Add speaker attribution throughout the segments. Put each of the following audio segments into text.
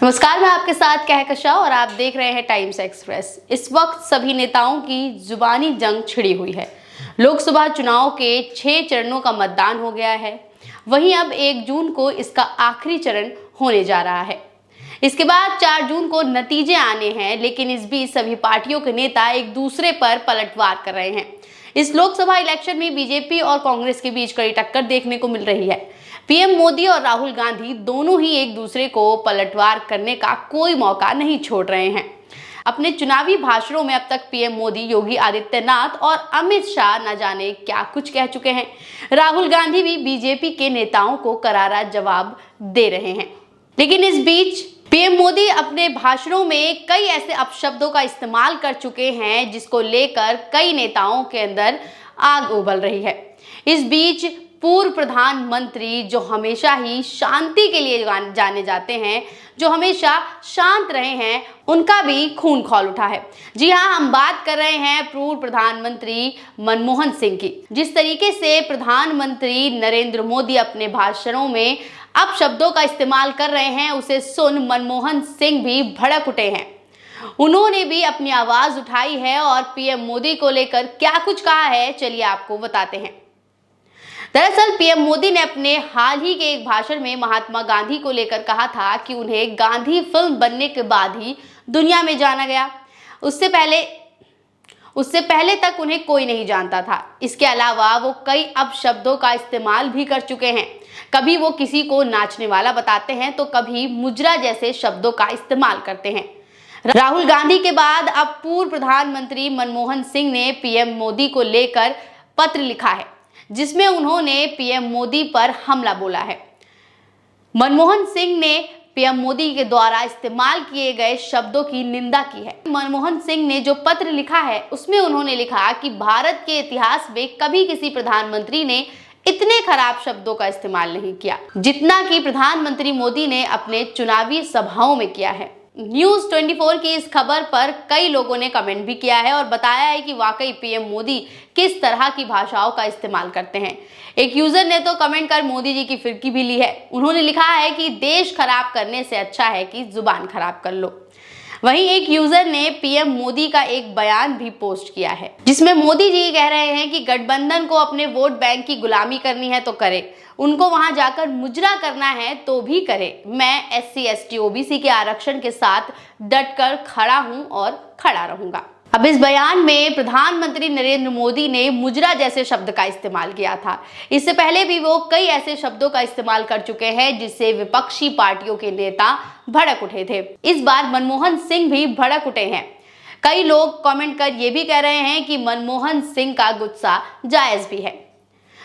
Speaker 1: नमस्कार, मैं आपके साथ कहकशा और आप देख रहे हैं टाइम्स एक्सप्रेस। इस वक्त सभी नेताओं की जुबानी जंग छिड़ी हुई है। लोकसभा चुनाव के 6 चरणों का मतदान हो गया है। वहीं अब 1 जून को इसका आखिरी चरण होने जा रहा है। इसके बाद 4 जून को नतीजे आने हैं, लेकिन इस बीच सभी पार्टियों के नेता एक दूसरे पर पलटवार कर रहे हैं। इस लोकसभा इलेक्शन में बीजेपी और कांग्रेस के बीच कड़ी टक्कर देखने को मिल रही है। पीएम मोदी और राहुल गांधी दोनों ही एक दूसरे को पलटवार करने का कोई मौका नहीं छोड़ रहे हैं। अपने चुनावी भाषणों में अब तक पीएम मोदी योगी आदित्यनाथ और अमित शाह न जाने क्या कुछ कह चुके हैं। राहुल गांधी भी बीजेपी के नेताओं को करारा जवाब दे रहे हैं। लेकिन इस बीच पीएम मोदी अपने भाषणों में कई ऐसे अपशब्दों का इस्तेमाल कर चुके हैं जिसको लेकर कई नेताओं के अंदर आग उबल रही है। इस बीच पूर्व प्रधानमंत्री जो हमेशा ही शांति के लिए जाने जाते हैं, जो हमेशा शांत रहे हैं, उनका भी खून खौल उठा है। जी हाँ, हम बात कर रहे हैं पूर्व प्रधानमंत्री मनमोहन सिंह की। जिस तरीके से प्रधानमंत्री नरेंद्र मोदी अपने भाषणों में अपशब्दों का इस्तेमाल कर रहे हैं, उसे सुन मनमोहन सिंह भी भड़क उठे हैं। उन्होंने भी अपनी आवाज उठाई है और पीएम मोदी को लेकर क्या कुछ कहा है, चलिए आपको बताते हैं। दरअसल पीएम मोदी ने अपने हाल ही के एक भाषण में महात्मा गांधी को लेकर कहा था कि उन्हें गांधी फिल्म बनने के बाद ही दुनिया में जाना गया। उससे पहले तक उन्हें कोई नहीं जानता था। इसके अलावा वो कई अपशब्दों का इस्तेमाल भी कर चुके हैं। कभी वो किसी को नाचने वाला बताते हैं तो कभी मुजरा जैसे शब्दों का इस्तेमाल करते हैं। राहुल गांधी के बाद अब पूर्व प्रधानमंत्री मनमोहन सिंह ने पीएम मोदी को लेकर पत्र लिखा है, जिसमें उन्होंने पीएम मोदी पर हमला बोला है। मनमोहन सिंह ने पीएम मोदी के द्वारा इस्तेमाल किए गए शब्दों की निंदा की है। मनमोहन सिंह ने जो पत्र लिखा है उसमें उन्होंने लिखा कि भारत के इतिहास में कभी किसी प्रधानमंत्री ने इतने खराब शब्दों का इस्तेमाल नहीं किया जितना कि प्रधानमंत्री मोदी ने अपने चुनावी सभाओं में किया है। न्यूज़ 24 की इस खबर पर कई लोगों ने कमेंट भी किया है और बताया है कि वाकई पीएम मोदी किस तरह की भाषाओं का इस्तेमाल करते हैं। एक यूजर ने तो कमेंट कर मोदी जी की फिरकी भी ली है। उन्होंने लिखा है कि देश खराब करने से अच्छा है कि जुबान खराब कर लो। वहीं एक यूजर ने पीएम मोदी का एक बयान भी पोस्ट किया है, जिसमें मोदी जी कह रहे हैं कि गठबंधन को अपने वोट बैंक की गुलामी करनी है तो करे, उनको वहां जाकर मुजरा करना है तो भी करे। मैं SC ST OBC के आरक्षण के साथ डटकर खड़ा हूं और खड़ा रहूंगा। अब इस बयान में प्रधानमंत्री नरेंद्र मोदी ने मुजरा जैसे शब्द का इस्तेमाल किया था। इससे पहले भी वो कई ऐसे शब्दों का इस्तेमाल कर चुके हैं जिससे विपक्षी पार्टियों के नेता भड़क उठे थे। इस बार मनमोहन सिंह भी भड़क उठे हैं। कई लोग कमेंट कर ये भी कह रहे हैं कि मनमोहन सिंह का गुस्सा जायज भी है।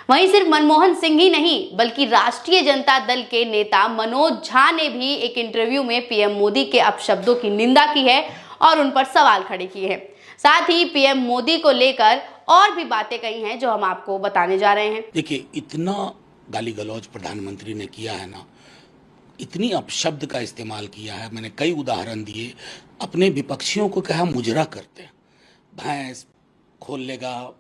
Speaker 1: वहीं सिर्फ मनमोहन सिंह ही नहीं, बल्कि राष्ट्रीय जनता दल के नेता मनोज झा ने भी एक इंटरव्यू में पीएम मोदी के अपशब्दों की निंदा की है और उन पर सवाल खड़े किए हैं। साथ ही पीएम मोदी को लेकर और भी बातें कही हैं जो हम आपको बताने जा रहे हैं।
Speaker 2: देखिए, इतना गाली गलौज प्रधानमंत्री ने किया है ना, इतनी अपशब्द का इस्तेमाल किया है। मैंने कई उदाहरण दिए। अपने विपक्षियों को कहा मुजरा करते हैं, भैंस खोल लेगा,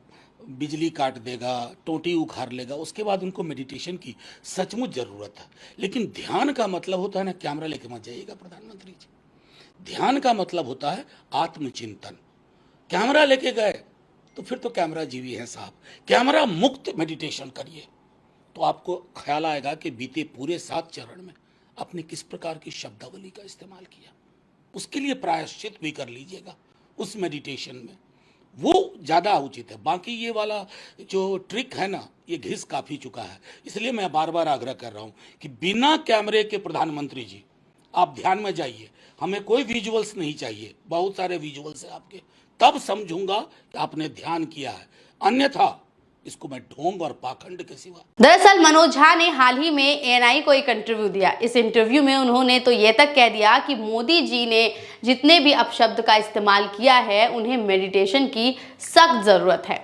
Speaker 2: बिजली काट देगा, टोटी उखाड़ लेगा। उसके बाद उनको मेडिटेशन की सचमुच जरूरत है। लेकिन ध्यान का मतलब होता है ना, कैमरा लेके मत जाइएगा प्रधानमंत्री जी। ध्यान का मतलब होता है आत्मचिंतन। कैमरा लेके गए तो फिर तो कैमरा जीवी है साहब। कैमरा मुक्त मेडिटेशन करिए तो आपको ख्याल आएगा कि बीते पूरे 7 चरण में आपने किस प्रकार की शब्दावली का इस्तेमाल किया। उसके लिए प्रायश्चित भी कर लीजिएगा उस मेडिटेशन में, वो ज़्यादा उचित है। बाकी ये वाला जो ट्रिक है ना, ये घिस काफ़ी चुका है। इसलिए मैं बार बार आग्रह कर रहा हूँ कि बिना कैमरे के प्रधानमंत्री जी आप ध्यान में जाइए। हमें कोई विजुअल्स नहीं चाहिए, बहुत सारे विजुअल्स है आपके, तब समझूंगा कि आपने ध्यान किया है। अन्यथा इसको मैं ढोंग और पाखंड के सिवा।
Speaker 1: दरअसल मनोज झा ने हाल ही में ANI को एक इंटरव्यू दिया। इस इंटरव्यू में उन्होंने तो ये तक कह दिया कि मोदी जी ने जितने भी अपशब्द का इस्तेमाल किया है उन्हें मेडिटेशन की सख्त जरूरत है।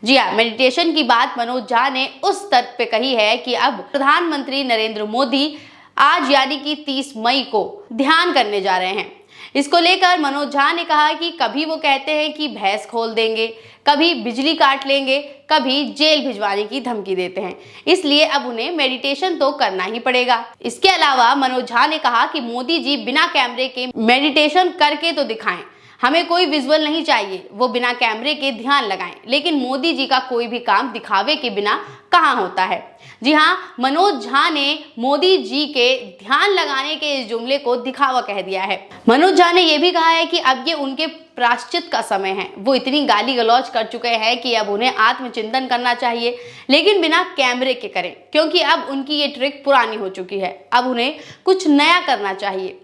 Speaker 1: जी हाँ, मेडिटेशन की बात मनोज झा ने उस तर्क पे कही है कि अब प्रधानमंत्री नरेंद्र मोदी आज यानी कि 30 मई को ध्यान करने जा रहे हैं। इसको लेकर मनोज झा ने कहा कि कभी वो कहते हैं कि भैंस खोल देंगे, कभी बिजली काट लेंगे, कभी जेल भिजवाने की धमकी देते हैं, इसलिए अब उन्हें मेडिटेशन तो करना ही पड़ेगा। इसके अलावा मनोज झा ने कहा कि मोदी जी बिना कैमरे के मेडिटेशन करके तो दिखाएं, हमें कोई विजुअल नहीं चाहिए, वो बिना कैमरे के ध्यान लगाएं। लेकिन मोदी जी का कोई भी काम दिखावे के बिना कहाँ होता है। जी हाँ, मनोज झा ने मोदी जी के ध्यान लगाने के इस जुमले को दिखावा कह दिया है। मनोज झा ने यह भी कहा है कि अब ये उनके प्रायश्चित का समय है। वो इतनी गाली गलौज कर चुके हैं कि अब उन्हें आत्मचिंतन करना चाहिए, लेकिन बिना कैमरे के करें, क्योंकि अब उनकी ये ट्रिक पुरानी हो चुकी है। अब उन्हें कुछ नया करना चाहिए।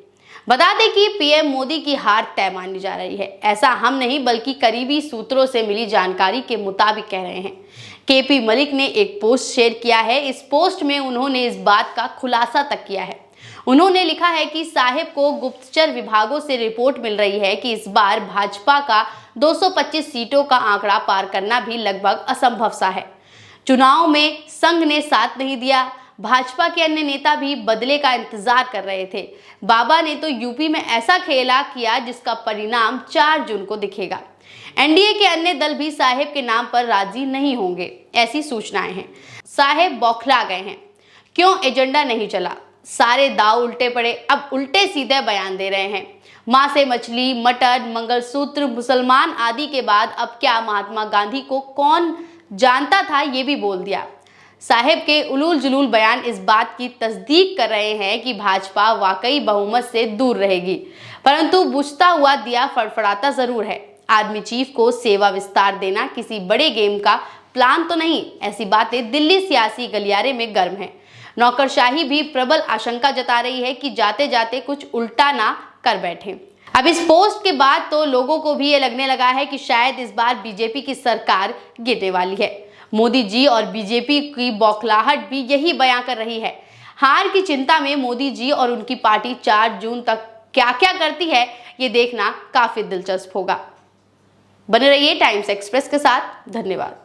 Speaker 1: बता दें कि पीएम मोदी की हार तय मानी जा रही है। ऐसा हम नहीं बल्कि करीबी सूत्रों से मिली जानकारी के मुताबिक कह रहे हैं। केपी मलिक ने एक पोस्ट शेयर किया है। इस पोस्ट में उन्होंने इस बात का खुलासा तक किया है। उन्होंने लिखा है कि साहिब को गुप्तचर विभागों से रिपोर्ट मिल रही है कि इस बार भाजपा का 225 सीटों का आंकड़ा पार करना भी लगभग असंभव सा है। चुनाव में संघ ने साथ नहीं दिया। भाजपा के अन्य नेता भी बदले का इंतजार कर रहे थे। बाबा ने तो यूपी में ऐसा खेला किया जिसका परिणाम 4 जून को दिखेगा। एनडीए के अन्य दल भी साहिब के नाम पर राजी नहीं होंगे, ऐसी सूचनाएं हैं। साहिब बौखला गए हैं। क्यों एजेंडा नहीं चला? सारे दाव उल्टे पड़े। अब उल्टे सीधे बयान दे रहे हैं। मां से मछली, मटन, मंगलसूत्र, मुसलमान आदि के बाद अब क्या महात्मा गांधी को कौन जानता था, ये भी बोल दिया। साहिब के उलूल जुलूल बयान इस बात की तस्दीक कर रहे हैं कि भाजपा वाकई बहुमत से दूर रहेगी, परंतु बुझता हुआ दिया फड़फड़ाता जरूर है। आर्मी चीफ को सेवा विस्तार देना किसी बड़े गेम का प्लान तो नहीं, ऐसी बातें दिल्ली सियासी गलियारे में गर्म है। नौकरशाही भी प्रबल आशंका जता रही है कि जाते जाते कुछ उल्टा ना कर बैठे। अब इस पोस्ट के बाद तो लोगों को भी ये लगने लगा है कि शायद इस बार बीजेपी की सरकार गिरने वाली है। मोदी जी और बीजेपी की बौखलाहट भी यही बयां कर रही है। हार की चिंता में मोदी जी और उनकी पार्टी 4 जून तक क्या क्या करती है, ये देखना काफी दिलचस्प होगा। बने रहिए टाइम्स एक्सप्रेस के साथ। धन्यवाद।